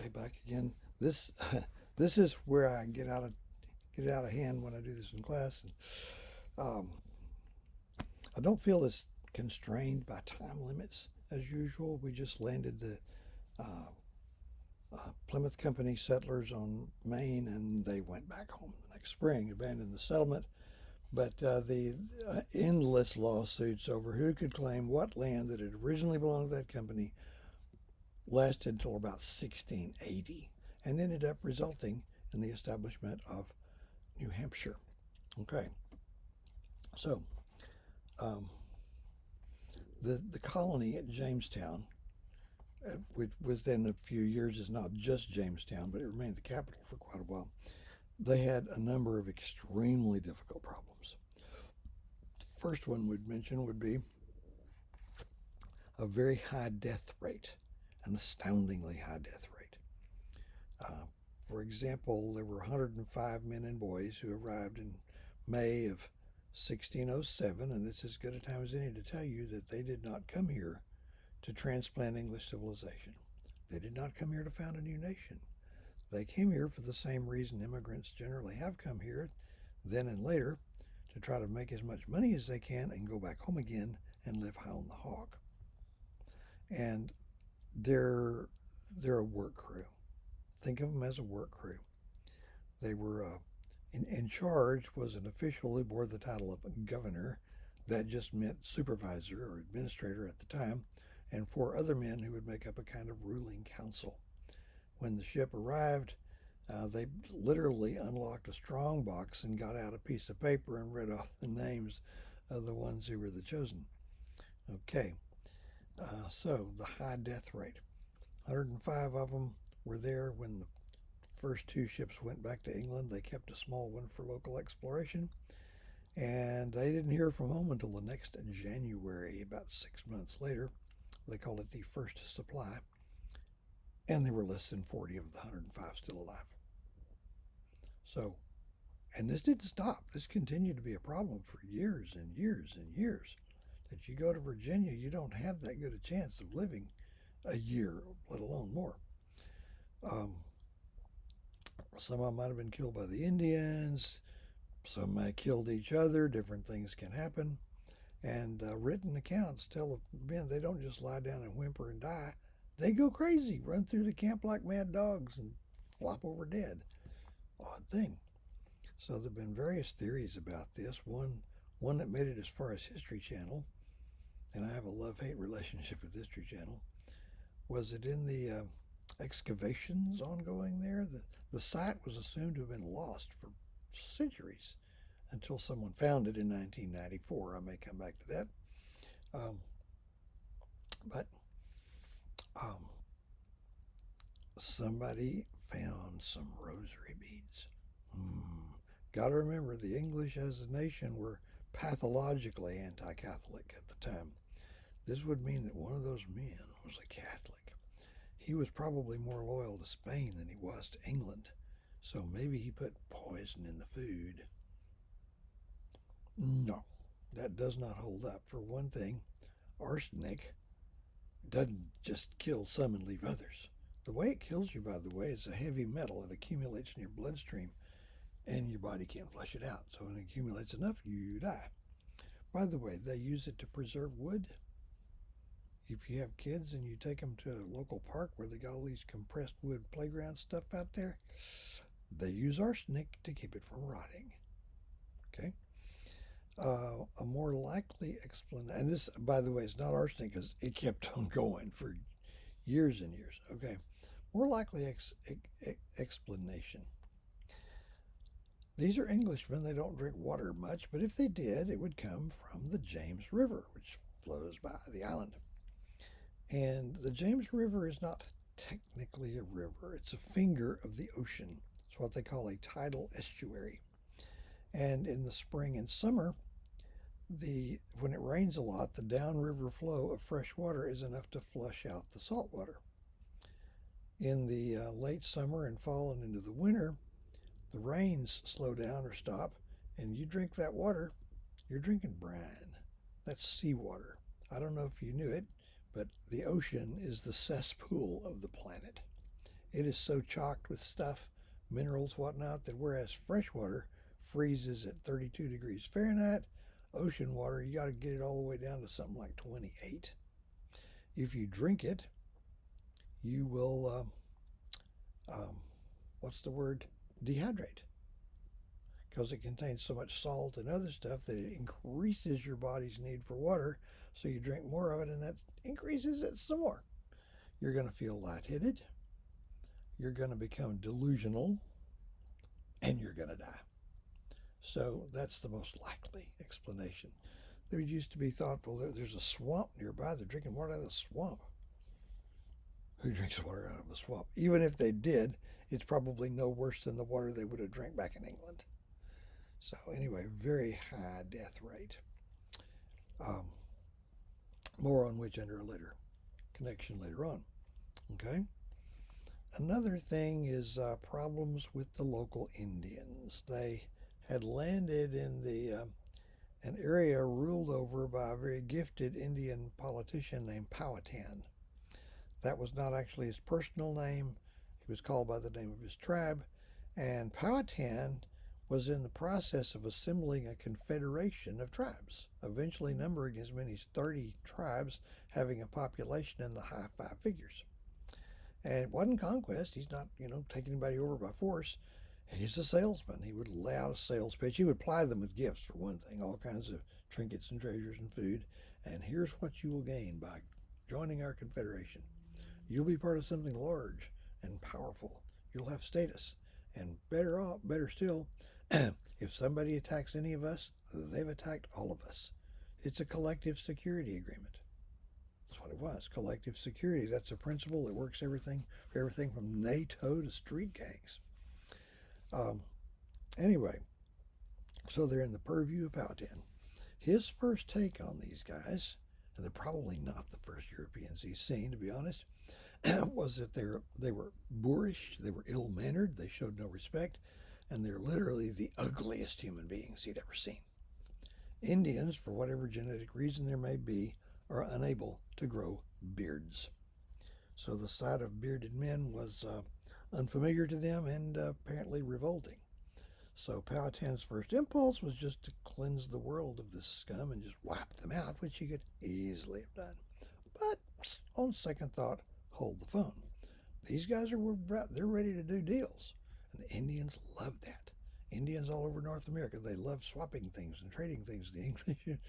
Okay, back again. This this is where I get out of hand when I do this in class. And, um, I don't feel as constrained by time limits as usual. We just landed the uh, Plymouth Company settlers on Maine, and they went back home the next spring, abandoned the settlement. But the endless lawsuits over who could claim what land that had originally belonged to that company lasted until about 1680 and ended up resulting in the establishment of New Hampshire. Okay, so um, the colony at Jamestown, which within a few years is not just Jamestown, but it remained the capital for quite a while, they had a number of extremely difficult problems. The first one we'd mention would be a very high death rate, an astoundingly high death rate. Uh, for example, there were 105 men and boys who arrived in May of 1607, and this is as good a time as any to tell you that they did not come here to transplant English civilization. They did not come here to found a new nation. They came here for the same reason immigrants generally have come here, then and later, to try to make as much money as they can and go back home again and live high on the hog. And they're a work crew. Think of them as a work crew. They were in charge was an official who bore the title of governor. That just meant supervisor or administrator at the time, and four other men who would make up a kind of ruling council. When the ship arrived, they literally unlocked a strong box and got out a piece of paper and read off the names of the ones who were the chosen. Okay, so the high death rate. 105 of them were there when the first two ships went back to England. They kept a small one for local exploration, and they didn't hear from home until the next January, about 6 months later. They called it the first supply, and there were less than 40 of the 105 still alive. So, and this didn't stop. This continued to be a problem for years and years and years. That you go to Virginia, you don't have that good a chance of living a year, let alone more. Some of them might have been killed by the Indians. Some might have killed each other. Different things can happen. And written accounts tell men they don't just lie down and whimper and die. They go crazy, run through the camp like mad dogs, and flop over dead. Odd thing. So there have been various theories about this. One that made it as far as History Channel, and I have a love-hate relationship with History Channel, was it in the excavations ongoing there? The site was assumed to have been lost for centuries until someone found it in 1994. I may come back to that. But somebody found some rosary beads. Got to remember, the English as a nation were pathologically anti-Catholic at the time. This would mean that one of those men was a Catholic. He was probably more loyal to Spain than he was to England, so maybe he put poison in the food. No, that does not hold up. For one thing, arsenic doesn't just kill some and leave others. The way it kills you, by the way, is a heavy metal. It accumulates in your bloodstream, and your body can't flush it out. So when it accumulates enough, you die. By the way, they use it to preserve wood. If you have kids and you take them to a local park where they got all these compressed wood playground stuff out there, they use arsenic to keep it from rotting. Okay? A more likely explanation, and this, by the way, is not arsenic because it kept on going for years and years. Okay? More likely explanation. These are Englishmen. They don't drink water much, but if they did, it would come from the James River, which flows by the island. And the James River is not technically a river. It's a finger of the ocean. It's what they call a tidal estuary. And in the spring and summer, when it rains a lot, the downriver flow of fresh water is enough to flush out the salt water. In the late summer and fall and into the winter, the rains slow down or stop, and you drink that water, you're drinking brine. That's seawater. I don't know if you knew it, but the ocean is the cesspool of the planet. It is so chocked with stuff, minerals, whatnot, that whereas fresh water freezes at 32 degrees Fahrenheit, ocean water, you got to get it all the way down to something like 28. If you drink it, you will, what's the word? Dehydrate. Because it contains so much salt and other stuff that it increases your body's need for water. So you drink more of it, and that increases it some more. You're going to feel lightheaded. You're going to become delusional, and you're going to die. So that's the most likely explanation. There used to be thought, well, there's a swamp nearby. They're drinking water out of the swamp. Who drinks water out of a swamp? Even if they did, it's probably no worse than the water they would have drank back in England. So anyway, very high death rate. More on which under a later connection later on. Okay. Another thing is problems with the local Indians. They had landed in an area ruled over by a very gifted Indian politician named Powhatan. That was not actually his personal name. He was called by the name of his tribe. And Powhatan was in the process of assembling a confederation of tribes, eventually numbering as many as 30 tribes, having a population in the high five figures. And it wasn't conquest. He's not, taking anybody over by force. He's a salesman. He would lay out a sales pitch. He would ply them with gifts, for one thing, all kinds of trinkets and treasures and food. And here's what you will gain by joining our confederation. You'll be part of something large and powerful. You'll have status. And better still, if somebody attacks any of us, they've attacked all of us. It's a collective security agreement. That's what it was, collective security. That's a principle that works for everything from NATO to street gangs. Anyway, so they're in the purview of Powhatan. His first take on these guys, and they're probably not the first Europeans he's seen, to be honest, was that they were boorish, they were ill-mannered, they showed no respect, and they're literally the ugliest human beings he'd ever seen. Indians, for whatever genetic reason there may be, are unable to grow beards. So the sight of bearded men was unfamiliar to them and apparently revolting. So Powhatan's first impulse was just to cleanse the world of this scum and just wipe them out, which he could easily have done. But on second thought, hold the phone. These guys they're ready to do deals. And the Indians love that. Indians all over North America, they love swapping things and trading things. The English,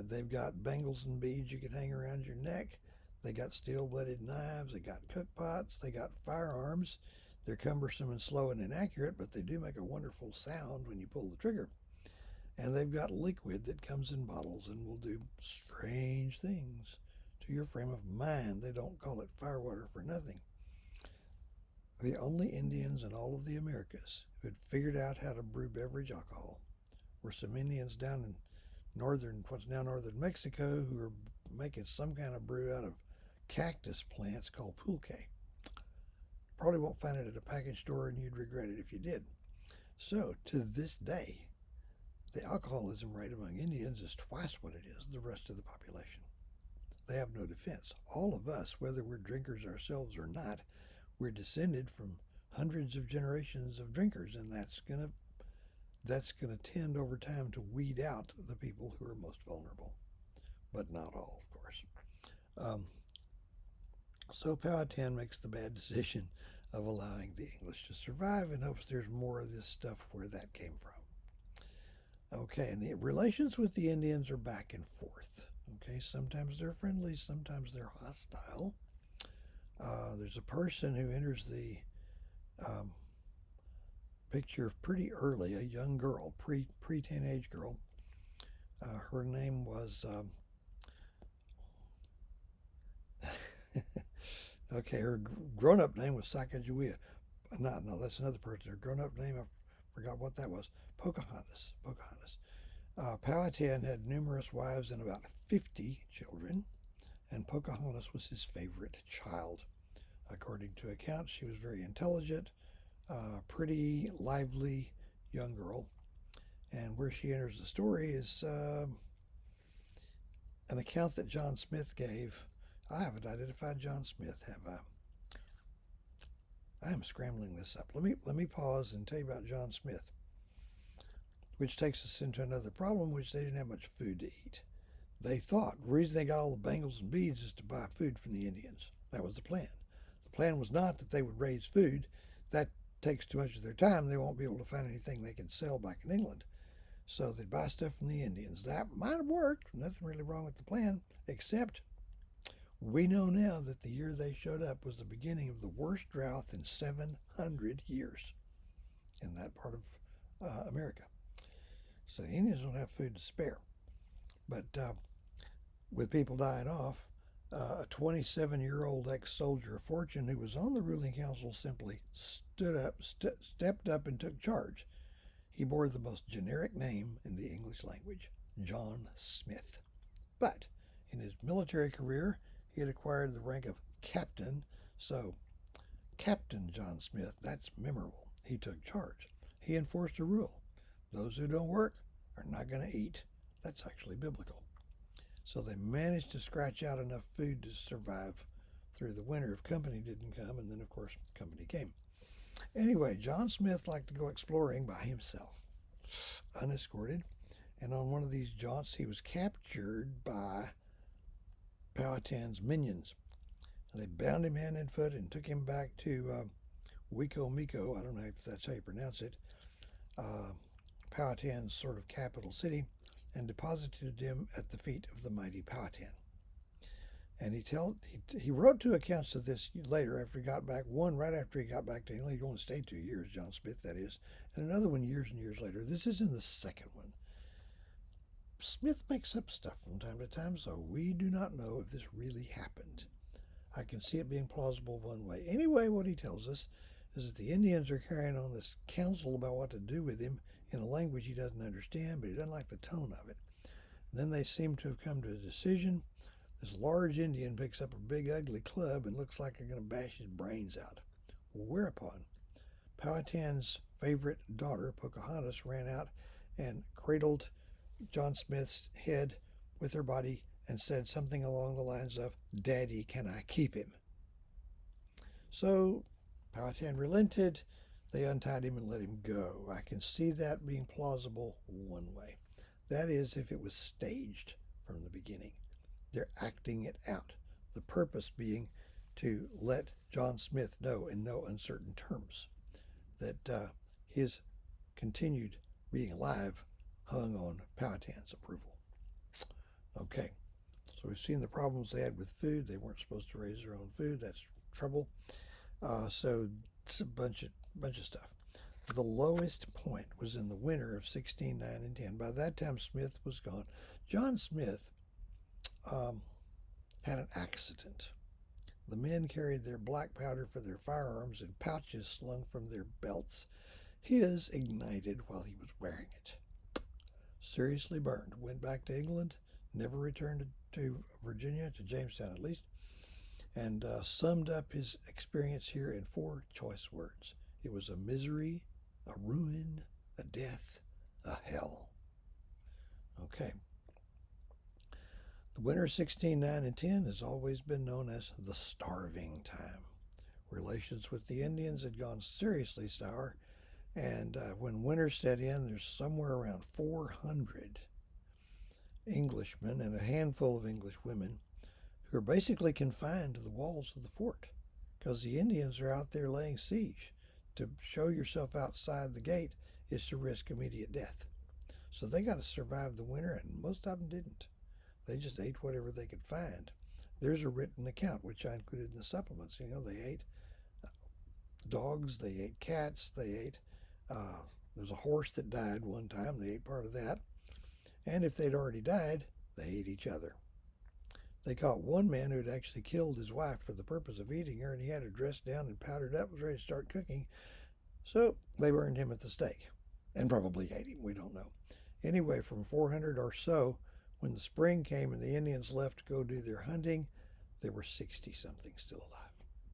they've got bangles and beads you can hang around your neck. They got steel-bladed knives. They got cook pots. They got firearms. They're cumbersome and slow and inaccurate, but they do make a wonderful sound when you pull the trigger. And they've got liquid that comes in bottles and will do strange things to your frame of mind. They don't call it firewater for nothing. The only Indians in all of the Americas who had figured out how to brew beverage alcohol were some Indians down in what's now northern Mexico, who were making some kind of brew out of cactus plants called pulque. Probably won't find it at a package store, and you'd regret it if you did. So, to this day, the alcoholism rate among Indians is twice what it is the rest of the population. They have no defense. All of us, whether we're drinkers ourselves or not, we're descended from hundreds of generations of drinkers, and that's gonna tend over time to weed out the people who are most vulnerable, but not all, of course. So Powhatan makes the bad decision of allowing the English to survive and hopes there's more of this stuff where that came from. Okay, and the relations with the Indians are back and forth. Okay, sometimes they're friendly, sometimes they're hostile. There's a person who enters the picture pretty early, a young girl, pre-teenage girl. Her name was, okay, her grown-up name was Sacagawea. No, that's another person. Her grown-up name, I forgot what that was. Pocahontas. Powhatan had numerous wives and about 50 children, and Pocahontas was his favorite child. According to accounts, she was very intelligent, pretty, lively young girl. And where she enters the story is an account that John Smith gave. I haven't identified John Smith, have I? I am scrambling this up. Let me pause and tell you about John Smith, which takes us into another problem, which they didn't have much food to eat. They thought the reason they got all the bangles and beads is to buy food from the Indians. That was the plan. The plan was not that they would raise food. That takes too much of their time. They won't be able to find anything they can sell back in England. So they'd buy stuff from the Indians. That might have worked. Nothing really wrong with the plan, except we know now that the year they showed up was the beginning of the worst drought in 700 years in that part of America. So the Indians don't have food to spare. But with people dying off, a 27-year-old ex-soldier of fortune who was on the ruling council simply stepped up and took charge. He bore the most generic name in the English language, John Smith. But in his military career, he had acquired the rank of captain, so Captain John Smith, that's memorable. He took charge. He enforced a rule. Those who don't work are not going to eat. That's actually biblical. So they managed to scratch out enough food to survive through the winter if company didn't come, and then, of course, company came. Anyway, John Smith liked to go exploring by himself, unescorted, and on one of these jaunts he was captured by Powhatan's minions. And they bound him hand and foot and took him back to Wicomico, I don't know if that's how you pronounce it, Powhatan's sort of capital city, and deposited him at the feet of the mighty Powhatan. And he wrote two accounts of this later after he got back. One right after he got back to England. He only stayed 2 years, John Smith, that is. And another one years and years later. This is in the second one. Smith makes up stuff from time to time, so we do not know if this really happened. I can see it being plausible one way. Anyway, what he tells us is that the Indians are carrying on this council about what to do with him in a language he doesn't understand, but he doesn't like the tone of it. And then they seem to have come to a decision. This large Indian picks up a big ugly club and looks like they're going to bash his brains out. Whereupon, Powhatan's favorite daughter, Pocahontas, ran out and cradled John Smith's head with her body and said something along the lines of, "Daddy, can I keep him?" So Powhatan relented. They untied him and let him go. I can see that being plausible one way. That is, if it was staged from the beginning. They're acting it out. The purpose being to let John Smith know in no uncertain terms that his continued being alive hung on Powhatan's approval. Okay, so we've seen the problems they had with food. They weren't supposed to raise their own food. That's trouble. So it's a bunch of stuff. The lowest point was in the winter of 16, 9, and 10. By that time, Smith was gone. John Smith had an accident. The men carried their black powder for their firearms in pouches slung from their belts. His ignited while he was wearing it. Seriously burned. Went back to England, never returned to Virginia, to Jamestown at least, and summed up his experience here in 4 choice words. It was a misery, a ruin, a death, a hell. Okay. The winter 16, 9, and 10 has always been known as the starving time. Relations with the Indians had gone seriously sour, and when winter set in, there's somewhere around 400 Englishmen and a handful of English women who are basically confined to the walls of the fort because the Indians are out there laying siege. To show yourself outside the gate is to risk immediate death. So they got to survive the winter, and most of them didn't. They just ate whatever they could find. There's a written account, which I included in the supplements. You know, they ate dogs, they ate cats, they ate, there's a horse that died one time, they ate part of that. And if they'd already died, they ate each other. They caught one man who had actually killed his wife for the purpose of eating her, and he had her dressed down and powdered up, was ready to start cooking. So they burned him at the stake, and probably ate him, we don't know. Anyway, from 400 or so, when the spring came and the Indians left to go do their hunting, there were 60-something still alive.